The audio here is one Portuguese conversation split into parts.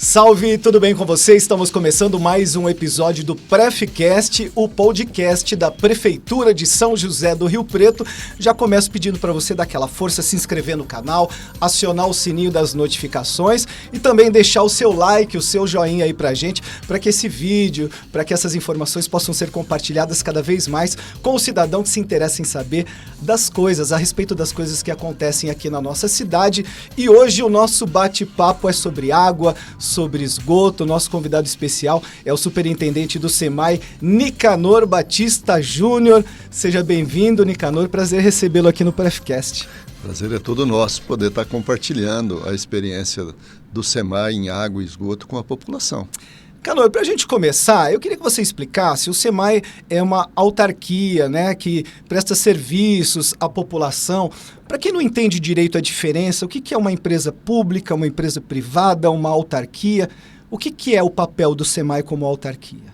Salve, tudo bem com você? Estamos começando mais um episódio do Prefcast, o podcast da Prefeitura de São José do Rio Preto. Já começo pedindo para você dar aquela força, se inscrever no canal, acionar o sininho das notificações e também deixar o seu like, o seu joinha aí pra gente, para que esse vídeo, para que essas informações possam ser compartilhadas cada vez mais com o cidadão que se interessa em saber das coisas, a respeito das coisas que acontecem aqui na nossa cidade. E hoje o nosso bate-papo é sobre água, sobre esgoto. Nosso convidado especial é o superintendente do SEMAI, Nicanor Batista Júnior. Seja bem-vindo, Nicanor. Prazer recebê-lo aqui no Prefcast. Prazer é todo nosso poder estar compartilhando a experiência do SEMAI em água e esgoto com a população. Nicanor, para a gente começar, eu queria que você explicasse. O SEMAI é uma autarquia, né, que presta serviços à população. Para quem não entende direito a diferença, o que é uma empresa pública, uma empresa privada, uma autarquia? O que é o papel do SEMAI como autarquia?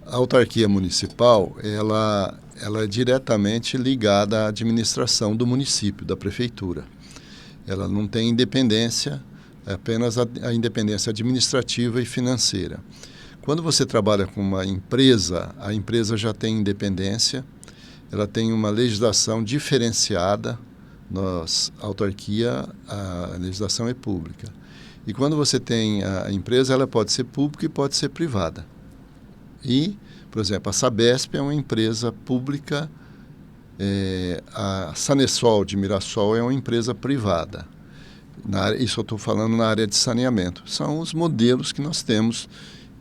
A autarquia municipal, ela é diretamente ligada à administração do município, da prefeitura. Ela não tem independência, é apenas a independência administrativa e financeira. Quando você trabalha com uma empresa, a empresa já tem independência, ela tem uma legislação diferenciada. A autarquia, a legislação é pública. E quando você tem a empresa, ela pode ser pública e pode ser privada. E, por exemplo, a Sabesp é uma empresa pública, a Sanesol de Mirassol é uma empresa privada. Isso eu estou falando na área de saneamento. São os modelos que nós temos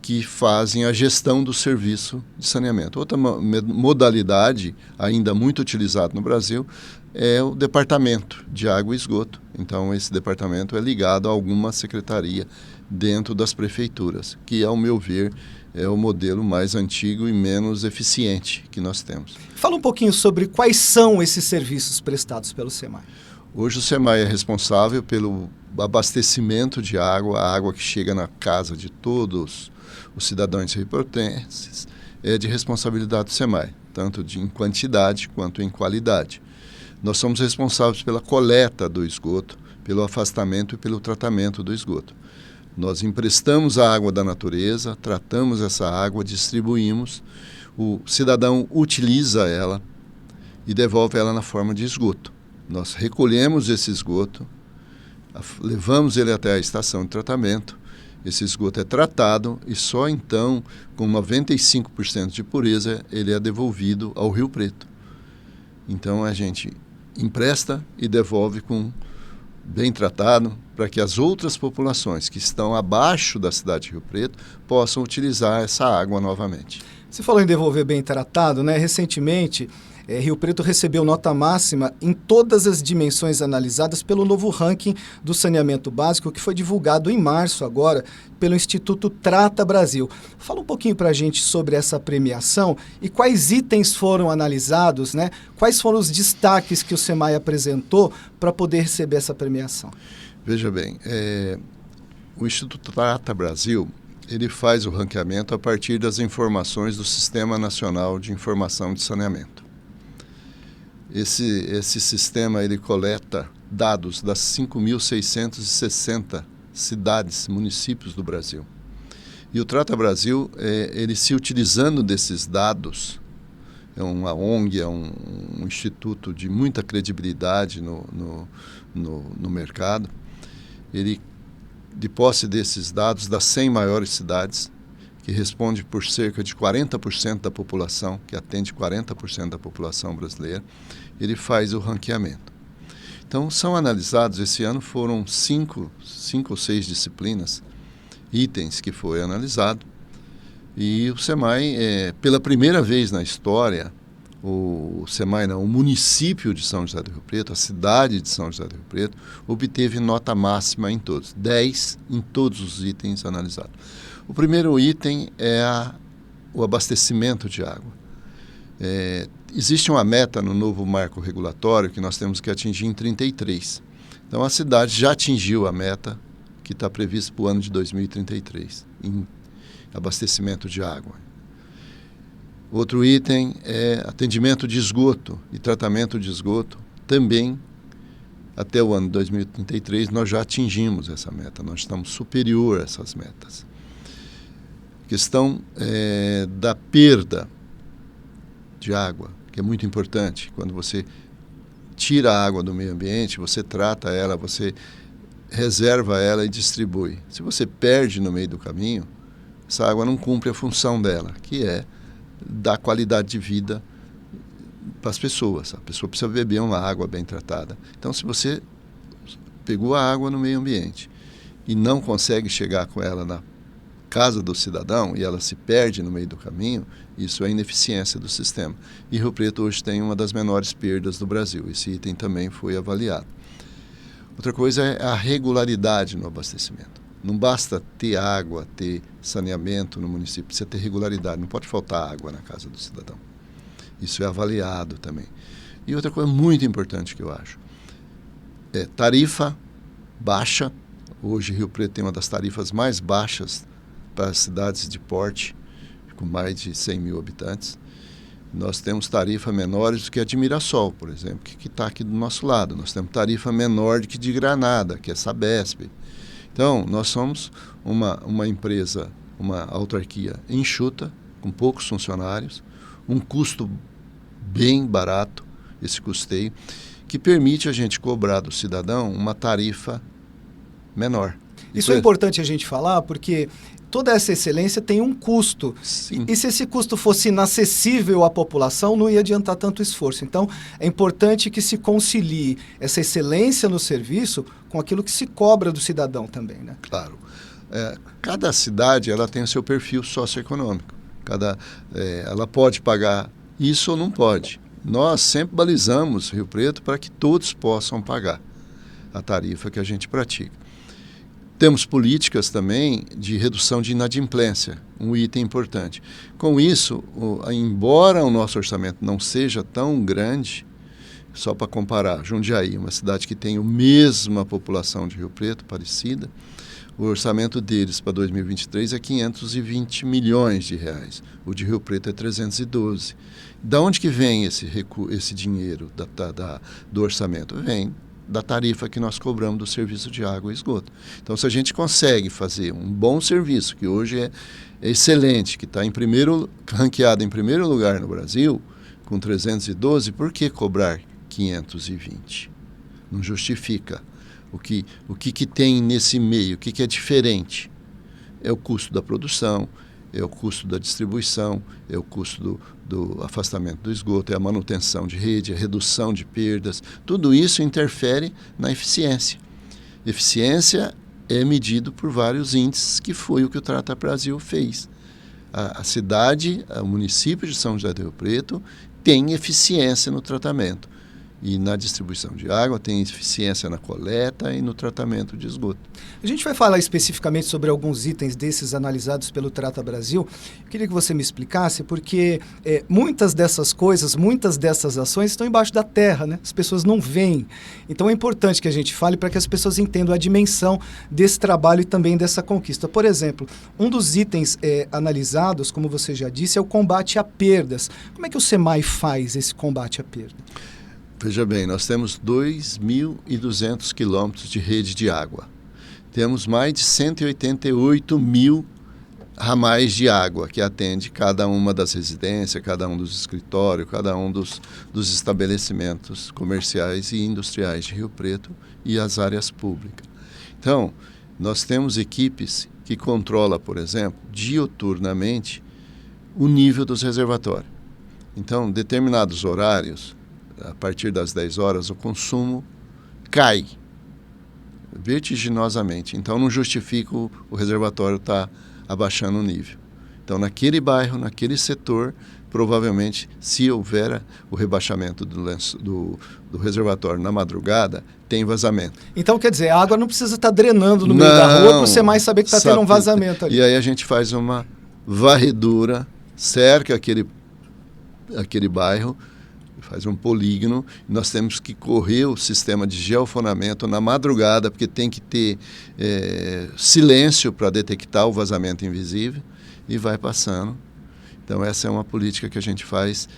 que fazem a gestão do serviço de saneamento. Outra modalidade, ainda muito utilizada no Brasil, é o departamento de água e esgoto. Então, esse departamento é ligado a alguma secretaria dentro das prefeituras, que, ao meu ver, é o modelo mais antigo e menos eficiente que nós temos. Fala um pouquinho sobre quais são esses serviços prestados pelo SEMAI. Hoje o SEMAI é responsável pelo abastecimento de água, a água que chega na casa de todos os cidadãos riopretenses é de responsabilidade do SEMAI, tanto em quantidade quanto em qualidade. Nós somos responsáveis pela coleta do esgoto, pelo afastamento e pelo tratamento do esgoto. Nós emprestamos a água da natureza, tratamos essa água, distribuímos, o cidadão utiliza ela e devolve ela na forma de esgoto. Nós recolhemos esse esgoto, levamos ele até a estação de tratamento, esse esgoto é tratado e só então, com 95% de pureza, ele é devolvido ao Rio Preto. Então a gente empresta e devolve bem tratado, para que as outras populações que estão abaixo da cidade de Rio Preto possam utilizar essa água novamente. Você falou em devolver bem tratado, né? Recentemente, Rio Preto recebeu nota máxima em todas as dimensões analisadas pelo novo ranking do saneamento básico, que foi divulgado em março agora pelo Instituto Trata Brasil. Fala um pouquinho para a gente sobre essa premiação e quais itens foram analisados, né? Quais foram os destaques que o SEMAI apresentou para poder receber essa premiação? Veja bem, o Instituto Trata Brasil, ele faz o ranqueamento a partir das informações do Sistema Nacional de Informação de Saneamento. Esse sistema ele coleta dados das 5.660 cidades, municípios do Brasil. E o Trata Brasil, ele se utilizando desses dados, é uma ONG, é um instituto de muita credibilidade no mercado, ele, de posse desses dados das 100 maiores cidades, que responde por cerca de 40% da população, que atende 40% da população brasileira, ele faz o ranqueamento. Então, são analisados, esse ano foram 5 ou 6 disciplinas, itens que foi analisado, e o SEMAI, pela primeira vez na história, o município de São José do Rio Preto, a cidade de São José do Rio Preto, obteve nota máxima em todos, 10 em todos os itens analisados. O primeiro item é o abastecimento de água. Existe uma meta no novo marco regulatório que nós temos que atingir em 33. Então, a cidade já atingiu a meta, que está previsto para o ano de 2033, em abastecimento de água. Outro item é atendimento de esgoto e tratamento de esgoto. Também, até o ano 2033, nós já atingimos essa meta, nós estamos superior a essas metas. Questão da perda de água, que é muito importante. Quando você tira a água do meio ambiente, você trata ela, você reserva ela e distribui. Se você perde no meio do caminho, essa água não cumpre a função dela, que é dar qualidade de vida para as pessoas. A pessoa precisa beber uma água bem tratada. Então, se você pegou a água no meio ambiente e não consegue chegar com ela na casa do cidadão e ela se perde no meio do caminho, isso é ineficiência do sistema. E Rio Preto hoje tem uma das menores perdas do Brasil. Esse item também foi avaliado. Outra coisa é a regularidade no abastecimento. Não basta ter água, ter saneamento no município, precisa ter regularidade, não pode faltar água na casa do cidadão. Isso é avaliado também. E outra coisa muito importante que eu acho é tarifa baixa. Hoje Rio Preto tem uma das tarifas mais baixas para as cidades de porte, com mais de 100 mil habitantes. Nós temos tarifa menores do que a de Mirassol, por exemplo, que está aqui do nosso lado. Nós temos tarifa menor do que de Granada, que é Sabesp. Então, nós somos uma empresa, uma autarquia enxuta, com poucos funcionários, um custo bem barato, esse custeio, que permite a gente cobrar do cidadão uma tarifa menor. Isso é importante a gente falar, porque toda essa excelência tem um custo. Sim. E se esse custo fosse inacessível à população, não ia adiantar tanto esforço. Então, é importante que se concilie essa excelência no serviço com aquilo que se cobra do cidadão também, né? Claro. Cada cidade ela tem o seu perfil socioeconômico. Ela pode pagar isso ou não pode. Nós sempre balizamos Rio Preto para que todos possam pagar a tarifa que a gente pratica. Temos políticas também de redução de inadimplência, um item importante. Com isso, embora o nosso orçamento não seja tão grande, só para comparar, Jundiaí, uma cidade que tem a mesma população de Rio Preto, parecida, o orçamento deles para 2023 é 520 milhões de reais. O de Rio Preto é 312. Da onde que vem esse dinheiro do orçamento? Vem da tarifa que nós cobramos do serviço de água e esgoto. Então, se a gente consegue fazer um bom serviço, que hoje é excelente, que está ranqueado em primeiro lugar no Brasil, com 312, por que cobrar 520? Não justifica. O que tem nesse meio, o que é diferente? É o custo da produção, é o custo da distribuição, é o custo do afastamento do esgoto, é a manutenção de rede, a redução de perdas. Tudo isso interfere na eficiência. Eficiência é medido por vários índices, que foi o que o Trata Brasil fez. A cidade, o município de São José do Rio Preto tem eficiência no tratamento. E na distribuição de água, tem eficiência na coleta e no tratamento de esgoto. A gente vai falar especificamente sobre alguns itens desses analisados pelo Trata Brasil. Eu queria que você me explicasse, porque muitas dessas coisas, muitas dessas ações estão embaixo da terra, né? As pessoas não veem. Então é importante que a gente fale para que as pessoas entendam a dimensão desse trabalho e também dessa conquista. Por exemplo, um dos itens analisados, como você já disse, é o combate a perdas. Como é que o SEMAI faz esse combate à perda? Veja bem, nós temos 2.200 quilômetros de rede de água. Temos mais de 188 mil ramais de água que atende cada uma das residências, cada um dos escritórios, cada um dos estabelecimentos comerciais e industriais de Rio Preto e as áreas públicas. Então, nós temos equipes que controlam, por exemplo, diuturnamente o nível dos reservatórios. Então, determinados horários, a partir das 10 horas, o consumo cai vertiginosamente. Então, não justifica o reservatório estar abaixando o nível. Então, naquele bairro, naquele setor, provavelmente, se houver o rebaixamento do reservatório na madrugada, tem vazamento. Então, quer dizer, a água não precisa estar drenando no meio da rua para você mais saber que está tendo um vazamento ali. E aí a gente faz uma varredura, cerca aquele bairro, faz um polígono, nós temos que correr o sistema de geofonamento na madrugada, porque tem que ter silêncio para detectar o vazamento invisível, e vai passando. Então essa é uma política que a gente faz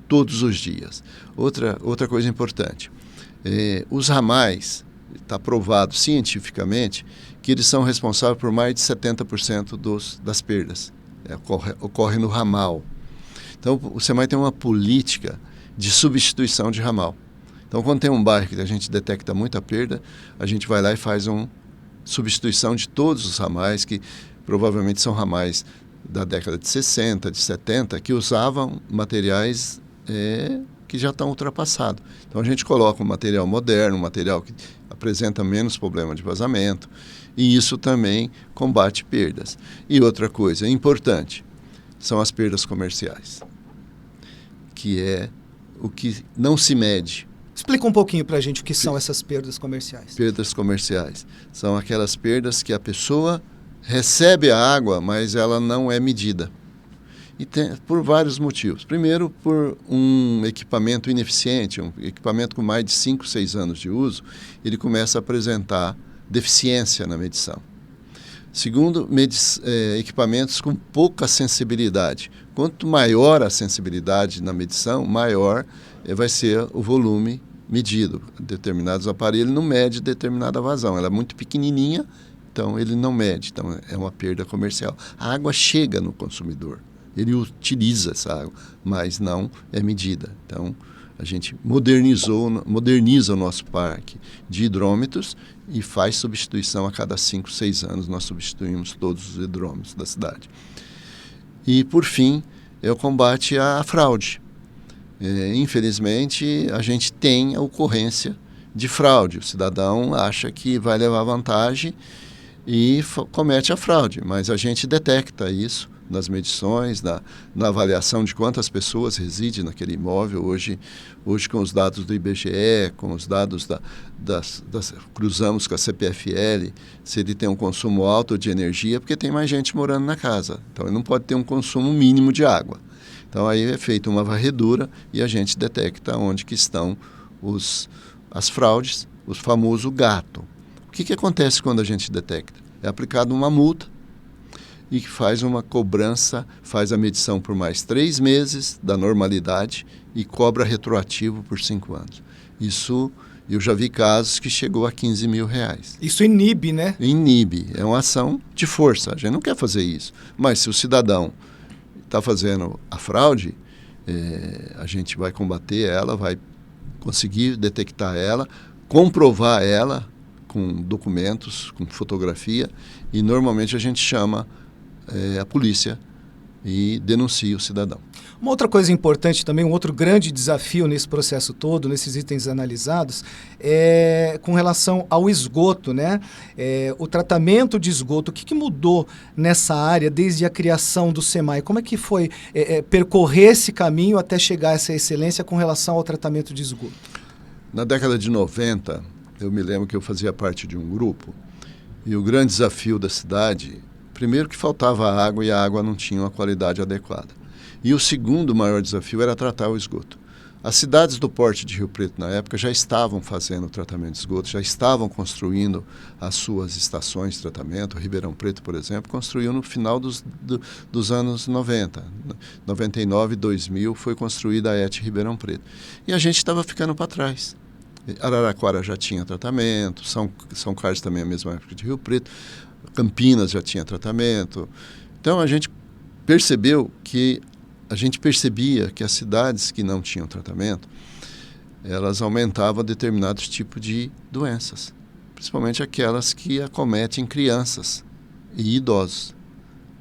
todos os dias. Outra coisa importante, os ramais, está provado cientificamente que eles são responsáveis por mais de 70% das perdas. Ocorre no ramal. Então o SEMAI tem uma política de substituição de ramal. Então, quando tem um bairro que a gente detecta muita perda, a gente vai lá e faz uma substituição de todos os ramais, que provavelmente são ramais da década de 60, de 70, que usavam materiais que já estão ultrapassados. Então, a gente coloca um material moderno, um material que apresenta menos problema de vazamento, e isso também combate perdas. E outra coisa importante são as perdas comerciais, que é o que não se mede. Explica um pouquinho para a gente o que são essas perdas comerciais. Perdas comerciais são aquelas perdas que a pessoa recebe a água, mas ela não é medida. E tem, por vários motivos. Primeiro, por um equipamento ineficiente, um equipamento com mais de 5, 6 anos de uso, ele começa a apresentar deficiência na medição. Segundo, equipamentos com pouca sensibilidade. Quanto maior a sensibilidade na medição, maior vai ser o volume medido. Determinados aparelhos não medem determinada vazão. Ela é muito pequenininha, então ele não mede. Então é uma perda comercial. A água chega no consumidor. Ele utiliza essa água, mas não é medida. Então a gente moderniza o nosso parque de hidrômetros e faz substituição a cada 5, 6 anos. Nós substituímos todos os hidrômetros da cidade. E, por fim, é o combate à fraude. Infelizmente, a gente tem a ocorrência de fraude. O cidadão acha que vai levar vantagem e comete a fraude, mas a gente detecta isso nas medições, na avaliação de quantas pessoas residem naquele imóvel. Hoje com os dados do IBGE, com os dados cruzamos com a CPFL, se ele tem um consumo alto de energia, porque tem mais gente morando na casa. Então, ele não pode ter um consumo mínimo de água. Então, aí é feita uma varredura e a gente detecta onde que estão as fraudes, o famoso gato. O que acontece quando a gente detecta? É aplicada uma multa e que faz uma cobrança, faz a medição por mais 3 meses da normalidade e cobra retroativo por 5 anos. Isso, eu já vi casos que chegou a R$15 mil. Isso inibe, né? Inibe, é uma ação de força, a gente não quer fazer isso. Mas se o cidadão está fazendo a fraude, a gente vai combater ela, vai conseguir detectar ela, comprovar ela com documentos, com fotografia, e normalmente a gente chama a polícia e denuncia o cidadão. Uma outra coisa importante também, um outro grande desafio nesse processo todo, nesses itens analisados, é com relação ao esgoto, né? O tratamento de esgoto. O que mudou nessa área desde a criação do SEMAI? Como é que foi percorrer esse caminho até chegar a essa excelência com relação ao tratamento de esgoto? Na década de 90, eu me lembro que eu fazia parte de um grupo e o grande desafio da cidade, primeiro que faltava água e a água não tinha uma qualidade adequada. E o segundo maior desafio era tratar o esgoto. As cidades do porte de Rio Preto, na época, já estavam fazendo o tratamento de esgoto, já estavam construindo as suas estações de tratamento. Ribeirão Preto, por exemplo, construiu no final dos anos 90. 99, 2000, foi construída a ET Ribeirão Preto. E a gente estava ficando para trás. Araraquara já tinha tratamento, São Carlos também é a mesma época de Rio Preto, Campinas já tinha tratamento. Então a gente percebia que as cidades que não tinham tratamento, elas aumentavam determinados tipos de doenças, principalmente aquelas que acometem crianças e idosos.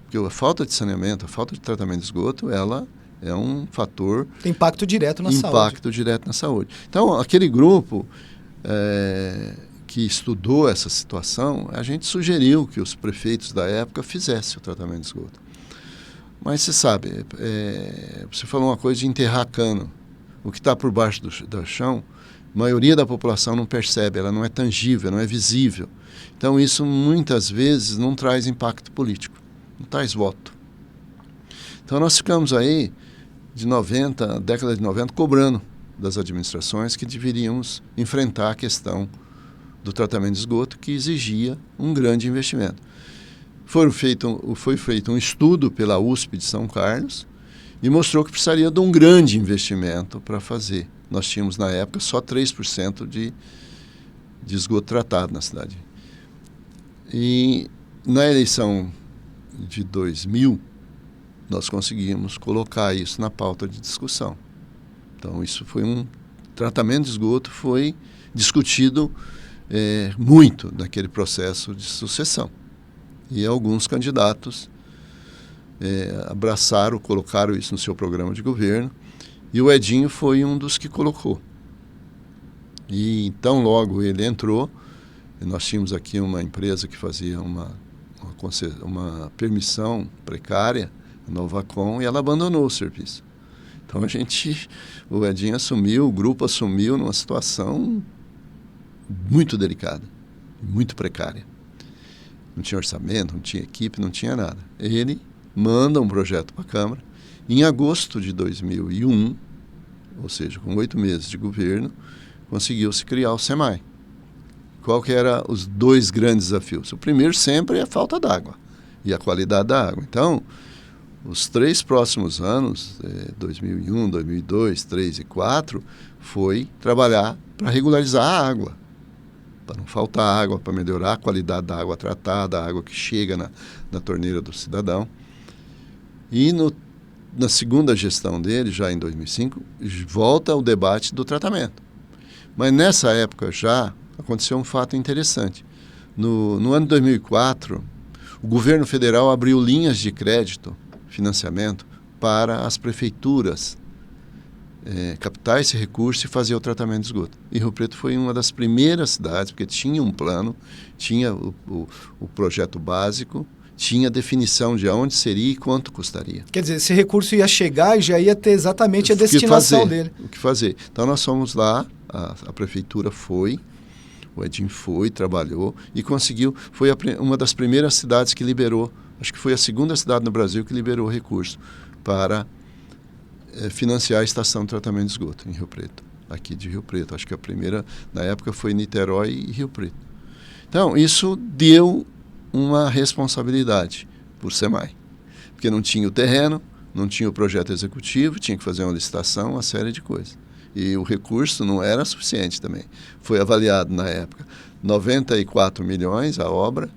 Porque a falta de saneamento, a falta de tratamento de esgoto, ela é um fator... Tem impacto direto na saúde. Impacto direto na saúde. Então, aquele grupo que estudou essa situação, a gente sugeriu que os prefeitos da época fizessem o tratamento de esgoto. Mas você sabe, você falou uma coisa de enterrar cano. O que está por baixo do chão, a maioria da população não percebe, ela não é tangível, não é visível. Então, isso muitas vezes não traz impacto político, não traz voto. Então, nós ficamos aí década de 90, cobrando das administrações que deveríamos enfrentar a questão do tratamento de esgoto, que exigia um grande investimento. Foi feito um estudo pela USP de São Carlos e mostrou que precisaria de um grande investimento para fazer. Nós tínhamos, na época, só 3% de esgoto tratado na cidade. E na eleição de 2000, nós conseguimos colocar isso na pauta de discussão. Então, isso foi tratamento de esgoto foi discutido muito naquele processo de sucessão. E alguns candidatos abraçaram, colocaram isso no seu programa de governo, e o Edinho foi um dos que colocou. E então, logo ele entrou, nós tínhamos aqui uma empresa que fazia uma permissão precária, a Novacom, e ela abandonou o serviço. Então o Edinho assumiu, o grupo assumiu numa situação muito delicada, muito precária. Não tinha orçamento, não tinha equipe, não tinha nada. Ele manda um projeto para a Câmara. Em agosto de 2001, ou seja, com 8 meses de governo, conseguiu-se criar o SEMAI. Qual que eram os 2 grandes desafios? O primeiro sempre é a falta d'água e a qualidade da água. Então, os 3 próximos anos, 2001, 2002, 2003 e 2004, foi trabalhar para regularizar a água, para não faltar água, para melhorar a qualidade da água tratada, a água que chega na torneira do cidadão. E na segunda gestão dele, já em 2005, volta o debate do tratamento. Mas nessa época já aconteceu um fato interessante. No ano de 2004, o governo federal abriu linhas de crédito, financiamento, para as prefeituras captar esse recurso e fazer o tratamento de esgoto. E Rio Preto foi uma das primeiras cidades, porque tinha um plano, tinha o projeto básico, tinha definição de aonde seria e quanto custaria. Quer dizer, esse recurso ia chegar e já ia ter exatamente a destinação dele. O que fazer. Então nós fomos lá, a prefeitura foi, o Edinho foi, trabalhou e conseguiu, foi uma das primeiras cidades que liberou, acho que foi a segunda cidade no Brasil que liberou recurso para financiar a estação de tratamento de esgoto em Rio Preto, aqui de Rio Preto. Acho que a primeira, na época, foi Niterói e Rio Preto. Então, isso deu uma responsabilidade por SEMAI, porque não tinha o terreno, não tinha o projeto executivo, tinha que fazer uma licitação, uma série de coisas. E o recurso não era suficiente também. Foi avaliado, na época, 94 milhões a obra,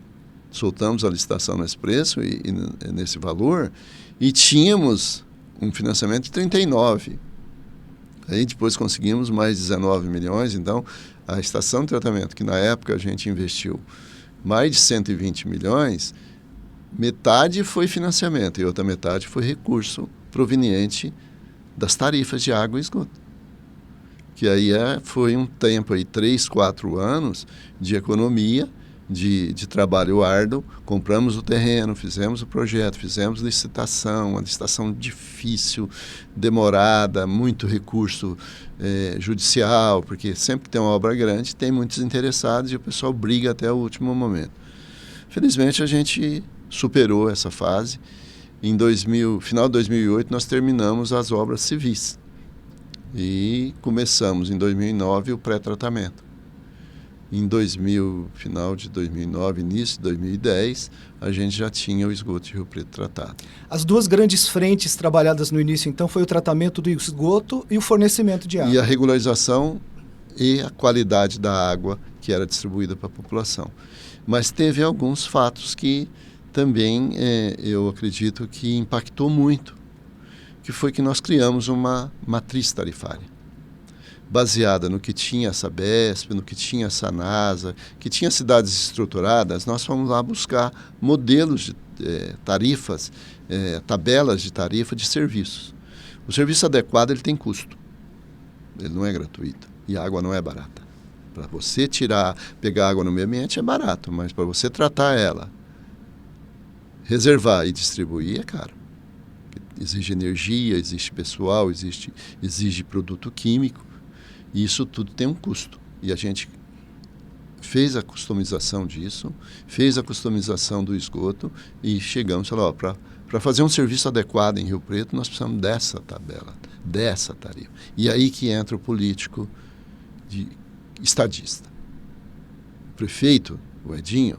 soltamos a licitação nesse preço e nesse valor, e tínhamos um financiamento de 39. Aí depois conseguimos mais 19 milhões, então a estação de tratamento, que na época a gente investiu mais de 120 milhões, metade foi financiamento e outra metade foi recurso proveniente das tarifas de água e esgoto. Que aí foi um tempo, 3, 4 anos de economia, de trabalho árduo, compramos o terreno, fizemos o projeto, fizemos licitação, uma licitação difícil, demorada, muito recurso judicial, porque sempre tem uma obra grande, tem muitos interessados e o pessoal briga até o último momento. Felizmente a gente superou essa fase. Final de 2008 nós terminamos as obras civis e começamos em 2009 o pré-tratamento. Em final de 2009, início de 2010, a gente já tinha o esgoto de Rio Preto tratado. As 2 grandes frentes trabalhadas no início, então, foi o tratamento do esgoto e o fornecimento de água. E a regularização e a qualidade da água que era distribuída para a população. Mas teve alguns fatos que também eu acredito que impactou muito, que foi que nós criamos uma matriz tarifária, baseada no que tinha a Sabesp, no que tinha a Sanasa, que tinha cidades estruturadas. Nós fomos lá buscar modelos de tarifas, tabelas de tarifa de serviços. O serviço adequado ele tem custo, ele não é gratuito e a água não é barata. Para você pegar água no meio ambiente é barato, mas para você tratar ela, reservar e distribuir é caro. Exige energia, exige pessoal, exige produto químico. E isso tudo tem um custo. E a gente fez a customização disso, fez a customização do esgoto e chegamos e falamos, para fazer um serviço adequado em Rio Preto, nós precisamos dessa tabela, dessa tarifa. E aí que entra o político estadista. O prefeito, o Edinho,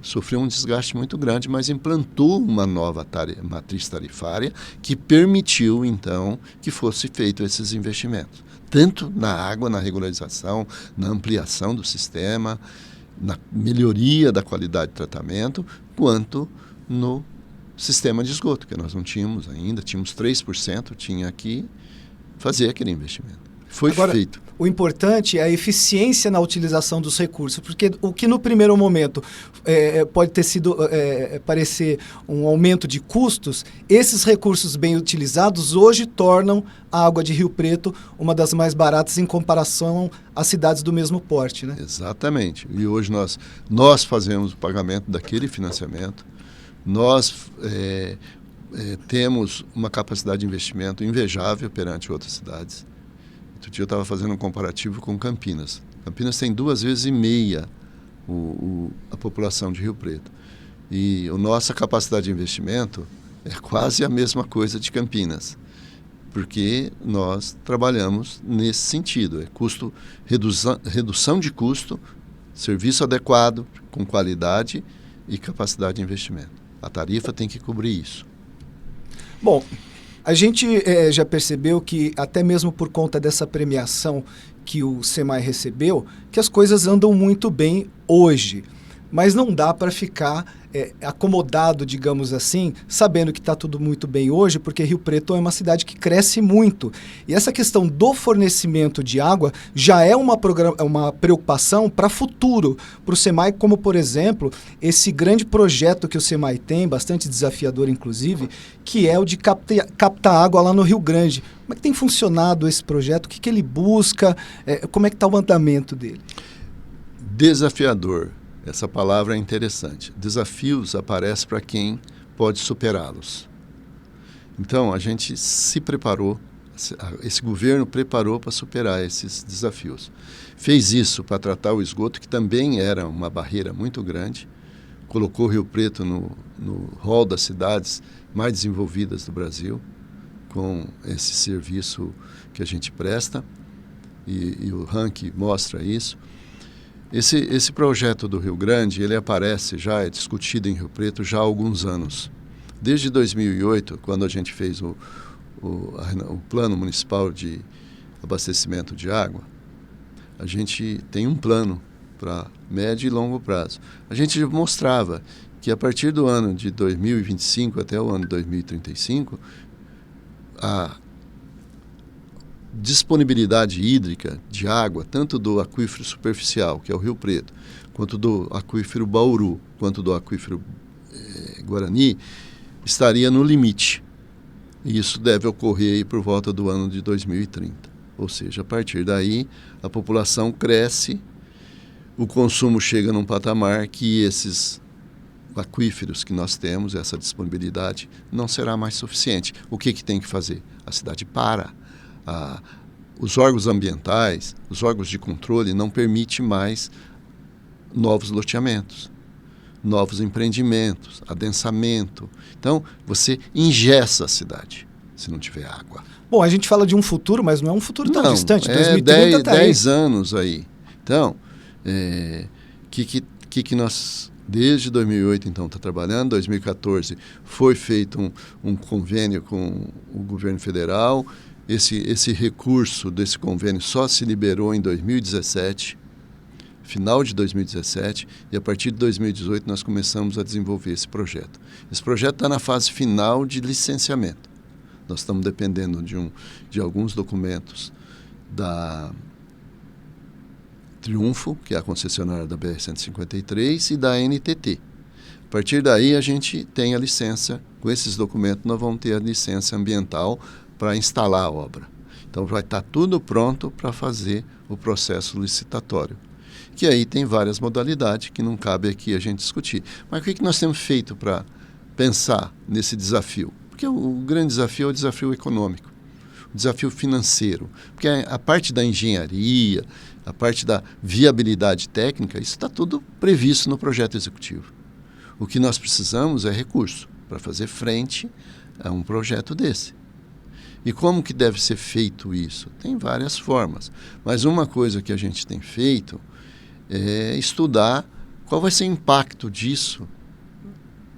sofreu um desgaste muito grande, mas implantou uma nova matriz tarifária que permitiu, então, que fosse feito esses investimentos. Tanto na água, na regularização, na ampliação do sistema, na melhoria da qualidade de tratamento, quanto no sistema de esgoto, que nós não tínhamos ainda, tínhamos 3%, tinha que fazer aquele investimento. Foi feito. O importante é a eficiência na utilização dos recursos, porque o que no primeiro momento pode ter sido parecer um aumento de custos, esses recursos bem utilizados hoje tornam a água de Rio Preto uma das mais baratas em comparação às cidades do mesmo porte, né? Exatamente. E hoje nós fazemos o pagamento daquele financiamento, nós temos uma capacidade de investimento invejável perante outras cidades. Outro dia eu estava fazendo um comparativo com Campinas. Campinas tem 2,5 vezes a população de Rio Preto. E a nossa capacidade de investimento é quase a mesma coisa de Campinas, porque nós trabalhamos nesse sentido. Redução de custo, serviço adequado, com qualidade e capacidade de investimento. A tarifa tem que cobrir isso. Bom, a gente já percebeu que, até mesmo por conta dessa premiação que o SEMAI recebeu, que as coisas andam muito bem hoje. Mas não dá para ficar acomodado, digamos assim, sabendo que está tudo muito bem hoje, porque Rio Preto é uma cidade que cresce muito. E essa questão do fornecimento de água já é uma preocupação para o futuro, para o SEMAI, como, por exemplo, esse grande projeto que o SEMAI tem, bastante desafiador, inclusive, que é o de captar água lá no Rio Grande. Como é que tem funcionado esse projeto? O que ele busca? Como é que está o andamento dele? Desafiador. Essa palavra é interessante. Desafios aparecem para quem pode superá-los. Então, a gente se preparou, esse governo preparou para superar esses desafios. Fez isso para tratar o esgoto, que também era uma barreira muito grande, colocou Rio Preto no hall das cidades mais desenvolvidas do Brasil, com esse serviço que a gente presta, e o ranking mostra isso. Esse projeto do Rio Grande, ele aparece já, é discutido em Rio Preto já há alguns anos. Desde 2008, quando a gente fez o Plano Municipal de Abastecimento de Água, a gente tem um plano para médio e longo prazo. A gente mostrava que a partir do ano de 2025 até o ano de 2035, a disponibilidade hídrica de água, tanto do aquífero superficial, que é o Rio Preto, quanto do aquífero Bauru, quanto do aquífero Guarani, estaria no limite. E isso deve ocorrer aí por volta do ano de 2030. Ou seja, a partir daí, a população cresce, o consumo chega num patamar que esses aquíferos que nós temos, essa disponibilidade, não será mais suficiente. O que tem que fazer? A cidade para. Os órgãos ambientais, os órgãos de controle não permitem mais novos loteamentos, novos empreendimentos, adensamento. Então, você engessa a cidade se não tiver água. Bom, a gente fala de um futuro, mas não é um futuro tão distante. 2030 tá 10 anos aí. Então, que nós, desde 2008, então, está trabalhando. Em 2014, foi feito um convênio com o governo federal. Esse recurso desse convênio só se liberou em 2017, final de 2017, e a partir de 2018 nós começamos a desenvolver esse projeto. Esse projeto está na fase final de licenciamento. Nós estamos dependendo de alguns documentos da Triunfo, que é a concessionária da BR-153, e da NTT. A partir daí a gente tem a licença, com esses documentos nós vamos ter a licença ambiental para instalar a obra. Então vai estar tudo pronto para fazer o processo licitatório, que aí tem várias modalidades que não cabe aqui a gente discutir. Mas o que nós temos feito para pensar nesse desafio? Porque o grande desafio é o desafio econômico, o desafio financeiro, porque a parte da engenharia, a parte da viabilidade técnica, isso está tudo previsto no projeto executivo. O que nós precisamos é recurso para fazer frente a um projeto desse. E como que deve ser feito isso? Tem várias formas, mas uma coisa que a gente tem feito é estudar qual vai ser o impacto disso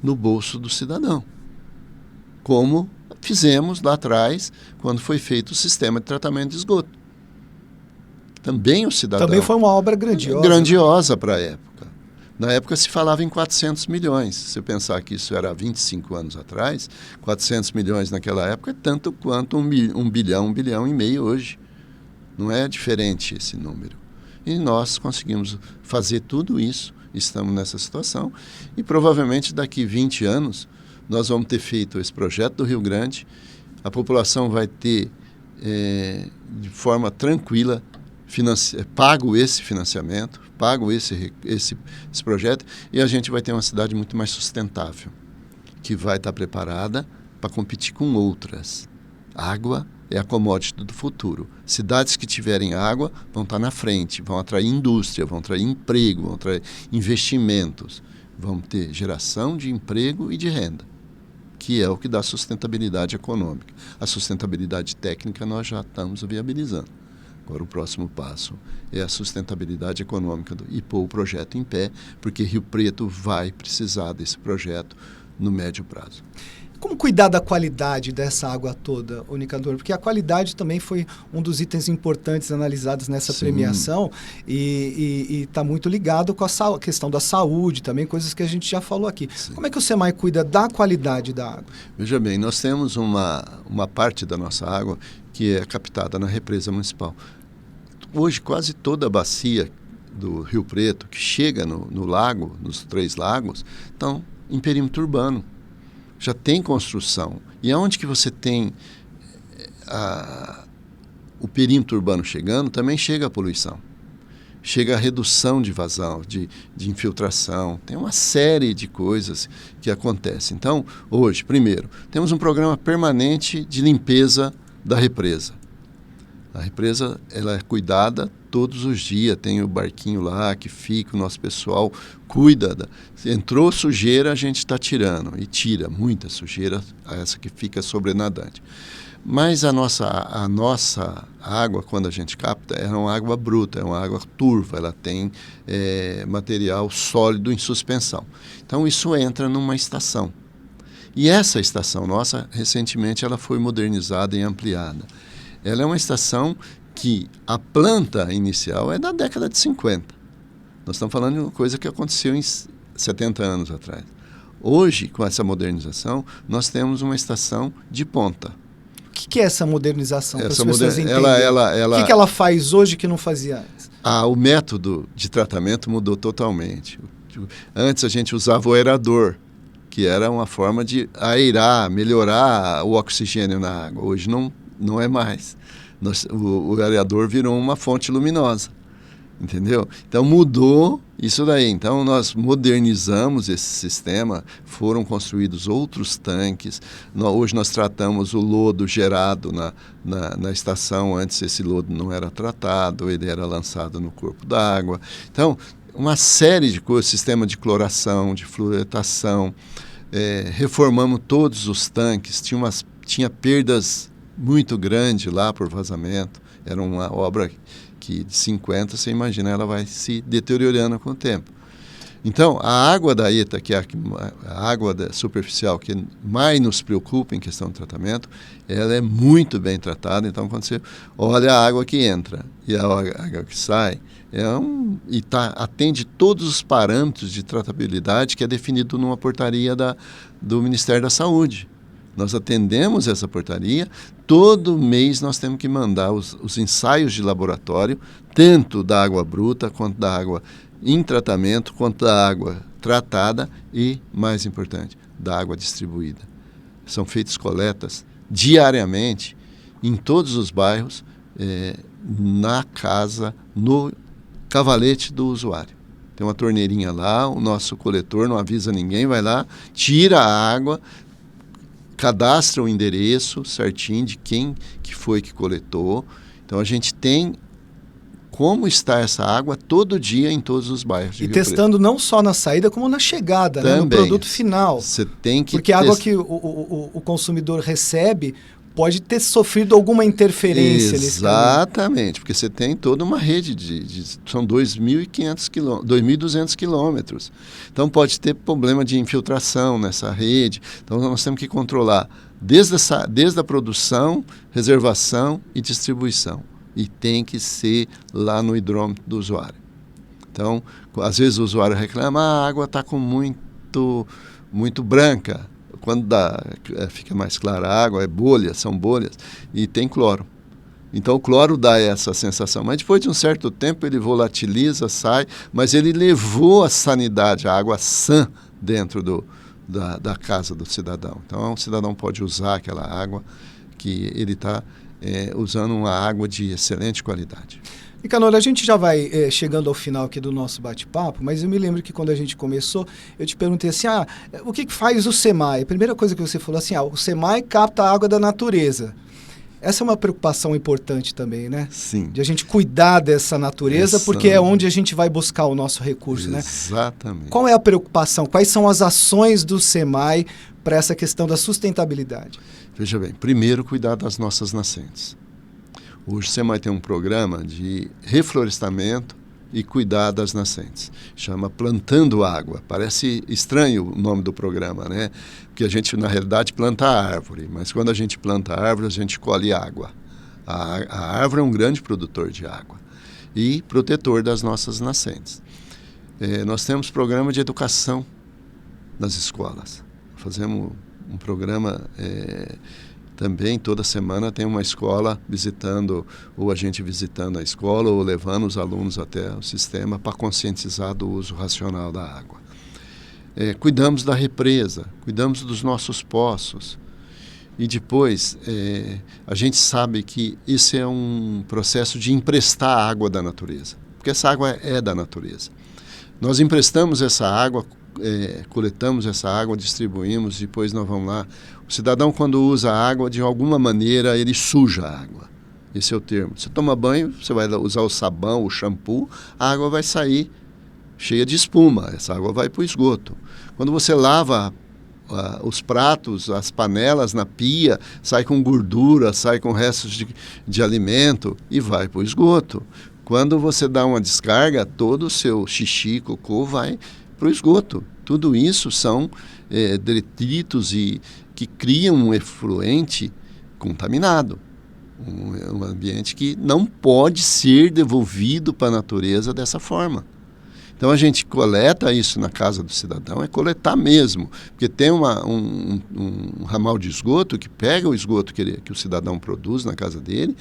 no bolso do cidadão. Como fizemos lá atrás, quando foi feito o sistema de tratamento de esgoto. Também o cidadão... Também foi uma obra grandiosa. Grandiosa para a época. Na época se falava em 400 milhões. Se eu pensar que isso era 25 anos atrás, 400 milhões naquela época é tanto quanto um bilhão e meio hoje. Não é diferente esse número. E nós conseguimos fazer tudo isso, estamos nessa situação, e provavelmente daqui 20 anos nós vamos ter feito esse projeto do Rio Grande, a população vai ter, de forma tranquila, pago esse financiamento, pago esse projeto, e a gente vai ter uma cidade muito mais sustentável, que vai estar preparada para competir com outras. Água é a commodity do futuro. Cidades que tiverem água vão estar na frente, vão atrair indústria, vão atrair emprego, vão atrair investimentos, vão ter geração de emprego e de renda, que é o que dá sustentabilidade econômica. A sustentabilidade técnica nós já estamos viabilizando. Agora o próximo passo é a sustentabilidade econômica e pôr o projeto em pé, porque Rio Preto vai precisar desse projeto no médio prazo. Como cuidar da qualidade dessa água toda, Nicandor? Porque a qualidade também foi um dos itens importantes analisados nessa premiação e está muito ligado com a questão da saúde, também coisas que a gente já falou aqui. Sim. Como é que o SEMAI cuida da qualidade da água? Veja bem, nós temos uma parte da nossa água que é captada na represa municipal. Hoje, quase toda a bacia do Rio Preto que chega no lago, nos 3 lagos, estão em perímetro urbano. Já tem construção. E aonde que você tem o perímetro urbano chegando, também chega a poluição. Chega a redução de vazão, de infiltração. Tem uma série de coisas que acontecem. Então, hoje, primeiro, temos um programa permanente de limpeza da represa. A represa ela é cuidada todos os dias, tem o barquinho lá que fica, o nosso pessoal cuida. Entrou sujeira, a gente está tirando, e tira muita sujeira, essa que fica sobrenadante. Mas a nossa água, quando a gente capta, é uma água bruta, é uma água turva, ela tem material sólido em suspensão. Então isso entra numa estação. E essa estação nossa, recentemente, ela foi modernizada e ampliada. Ela é uma estação que a planta inicial é da década de 50. Nós estamos falando de uma coisa que aconteceu em 70 anos atrás. Hoje, com essa modernização, nós temos uma estação de ponta. O que é essa modernização? Para as pessoas entenderem. O que ela faz hoje que não fazia antes? O método de tratamento mudou totalmente. Antes a gente usava o aerador, que era uma forma de aerar, melhorar o oxigênio na água. Hoje não é mais. O aerador virou uma fonte luminosa, entendeu? Então mudou isso daí. Então nós modernizamos esse sistema, foram construídos outros tanques. Hoje nós tratamos o lodo gerado na estação. Antes esse lodo não era tratado, ele era lançado no corpo d'água. Então uma série de coisas, sistema de cloração, de fluoretação, reformamos todos os tanques, tinha perdas muito grande lá por vazamento. Era uma obra que de 50, você imagina, ela vai se deteriorando com o tempo. Então, a água da ETA, que é a água superficial que mais nos preocupa em questão de tratamento, ela é muito bem tratada. Então, quando você olha a água que entra e a água que sai, atende todos os parâmetros de tratabilidade que é definido numa portaria do Ministério da Saúde. Nós atendemos essa portaria, todo mês nós temos que mandar os ensaios de laboratório, tanto da água bruta, quanto da água em tratamento, quanto da água tratada e, mais importante, da água distribuída. São feitas coletas diariamente em todos os bairros, na casa, no cavalete do usuário. Tem uma torneirinha lá, o nosso coletor não avisa ninguém, vai lá, tira a água, cadastra o endereço certinho de quem que foi que coletou. Então a gente tem como está essa água todo dia em todos os bairros de E Rio testando Preto. não só na saída, como na chegada, né? No Também. produto final. Você tem que Porque a água que o consumidor recebe pode ter sofrido alguma interferência nesse caminho. Exatamente, porque você tem toda uma rede são 2.500 quilômetros, 2.200 quilômetros. Então pode ter problema de infiltração nessa rede. Então nós temos que controlar desde a produção, reservação e distribuição. E tem que ser lá no hidrômetro do usuário. Então, às vezes o usuário reclama, a água está com muito branca. Quando fica mais clara a água, são bolhas, e tem cloro. Então o cloro dá essa sensação. Mas depois de um certo tempo ele volatiliza, sai, mas ele levou a sanidade, a água sã dentro da casa do cidadão. Então o cidadão pode usar aquela água que ele está usando uma água de excelente qualidade. E, Canoli, a gente já vai chegando ao final aqui do nosso bate-papo, mas eu me lembro que quando a gente começou, eu te perguntei assim, o que faz o SEMAI? A primeira coisa que você falou assim, o SEMAI capta a água da natureza. Essa é uma preocupação importante também, né? Sim. De a gente cuidar dessa natureza, porque é onde a gente vai buscar o nosso recurso, né? Exatamente. Qual é a preocupação? Quais são as ações do SEMAI para essa questão da sustentabilidade? Veja bem, primeiro cuidar das nossas nascentes. Hoje o SEMAI tem um programa de reflorestamento e cuidar das nascentes. Chama Plantando Água. Parece estranho o nome do programa, né? Porque a gente, na realidade, planta a árvore. Mas quando a gente planta a árvore, a gente colhe água. A árvore é um grande produtor de água e protetor das nossas nascentes. Nós temos programa de educação nas escolas. Fazemos um programa... Também, toda semana, tem uma escola visitando, ou a gente visitando a escola, ou levando os alunos até o sistema para conscientizar do uso racional da água. Cuidamos da represa, cuidamos dos nossos poços. E depois, a gente sabe que esse é um processo de emprestar a água da natureza, porque essa água é da natureza. Nós emprestamos essa água, coletamos essa água, distribuímos, depois nós vamos lá. O cidadão, quando usa a água, de alguma maneira, ele suja a água. Esse é o termo. Você toma banho, você vai usar o sabão, o shampoo, a água vai sair cheia de espuma. Essa água vai para o esgoto. Quando você lava os pratos, as panelas na pia, sai com gordura, sai com restos de alimento e vai para o esgoto. Quando você dá uma descarga, todo o seu xixi, cocô vai para o esgoto. Tudo isso são detritos que criam um efluente contaminado. Um ambiente que não pode ser devolvido para a natureza dessa forma. Então a gente coleta isso na casa do cidadão, coletar mesmo, porque tem um ramal de esgoto que pega o esgoto que o cidadão produz na casa dele,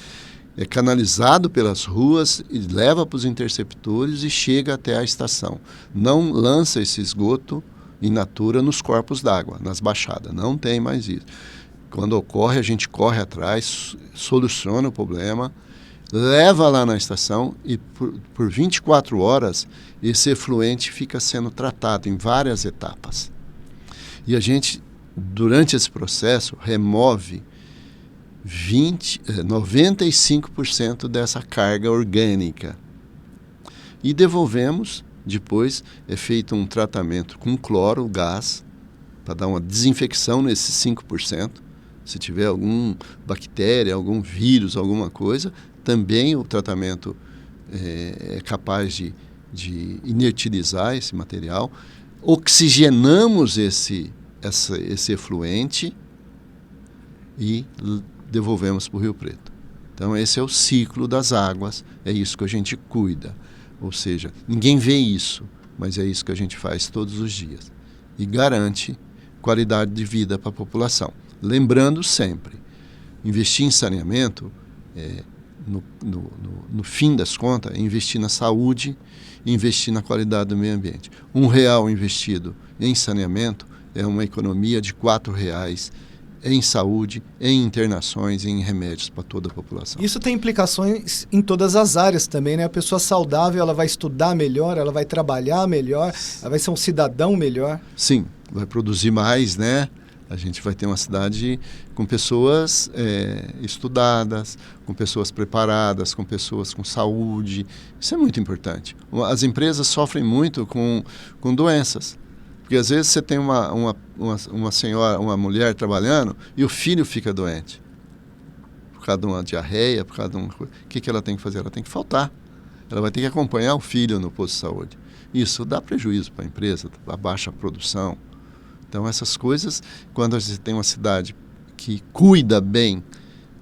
é canalizado pelas ruas e leva para os interceptores e chega até a estação. Não lança esse esgoto in natura nos corpos d'água, nas baixadas, não tem mais isso. Quando ocorre, a gente corre atrás, soluciona o problema, leva lá na estação e por 24 horas esse efluente fica sendo tratado em várias etapas. E a gente, durante esse processo, remove 95% dessa carga orgânica. E devolvemos, depois é feito um tratamento com cloro, gás, para dar uma desinfecção nesses 5%. Se tiver alguma bactéria, algum vírus, alguma coisa, também o tratamento é capaz de inertilizar esse material. Oxigenamos esse efluente e devolvemos para o Rio Preto. Então esse é o ciclo das águas, é isso que a gente cuida. Ou seja, ninguém vê isso, mas é isso que a gente faz todos os dias. E garante qualidade de vida para a população. Lembrando sempre, investir em saneamento, no fim das contas, é investir na saúde e investir na qualidade do meio ambiente. R$1 investido em saneamento é uma economia de R$4 em saúde, em internações, em remédios para toda a população. Isso tem implicações em todas as áreas também, né? A pessoa saudável, ela vai estudar melhor, ela vai trabalhar melhor, ela vai ser um cidadão melhor. Sim, vai produzir mais, né? A gente vai ter uma cidade com pessoas estudadas, com pessoas preparadas, com pessoas com saúde. Isso é muito importante. As empresas sofrem muito com doenças. Porque às vezes você tem uma senhora, uma mulher trabalhando e o filho fica doente. Por causa de uma diarreia, por causa de uma coisa. O que ela tem que fazer? Ela tem que faltar. Ela vai ter que acompanhar o filho no posto de saúde. Isso dá prejuízo para a empresa, abaixa a produção. Então, essas coisas, quando você tem uma cidade que cuida bem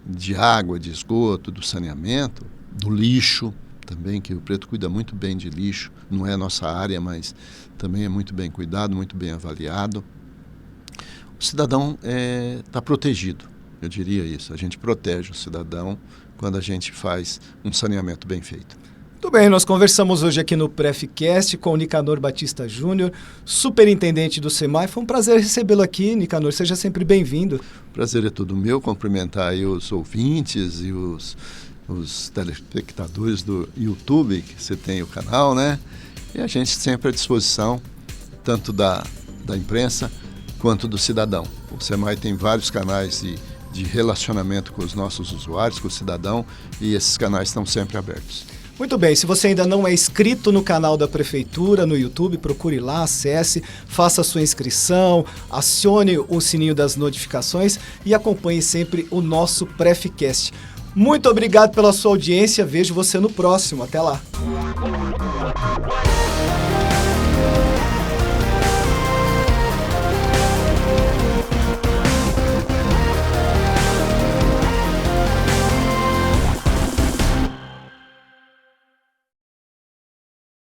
de água, de esgoto, do saneamento, do lixo também, que Rio Preto cuida muito bem de lixo, não é a nossa área, mas também é muito bem cuidado, muito bem avaliado. O cidadão está protegido, eu diria isso. A gente protege o cidadão quando a gente faz um saneamento bem feito. Muito bem, nós conversamos hoje aqui no Prefcast com o Nicanor Batista Júnior, superintendente do SEMAI. Foi um prazer recebê-lo aqui, Nicanor. Seja sempre bem-vindo. Prazer é todo meu, cumprimentar aí os ouvintes e os telespectadores do YouTube, que você tem o canal, né? E a gente sempre à disposição, tanto da imprensa quanto do cidadão. O SEMAI tem vários canais de relacionamento com os nossos usuários, com o cidadão, e esses canais estão sempre abertos. Muito bem, se você ainda não é inscrito no canal da Prefeitura, no YouTube, procure lá, acesse, faça a sua inscrição, acione o sininho das notificações e acompanhe sempre o nosso Prefcast. Muito obrigado pela sua audiência, vejo você no próximo, até lá.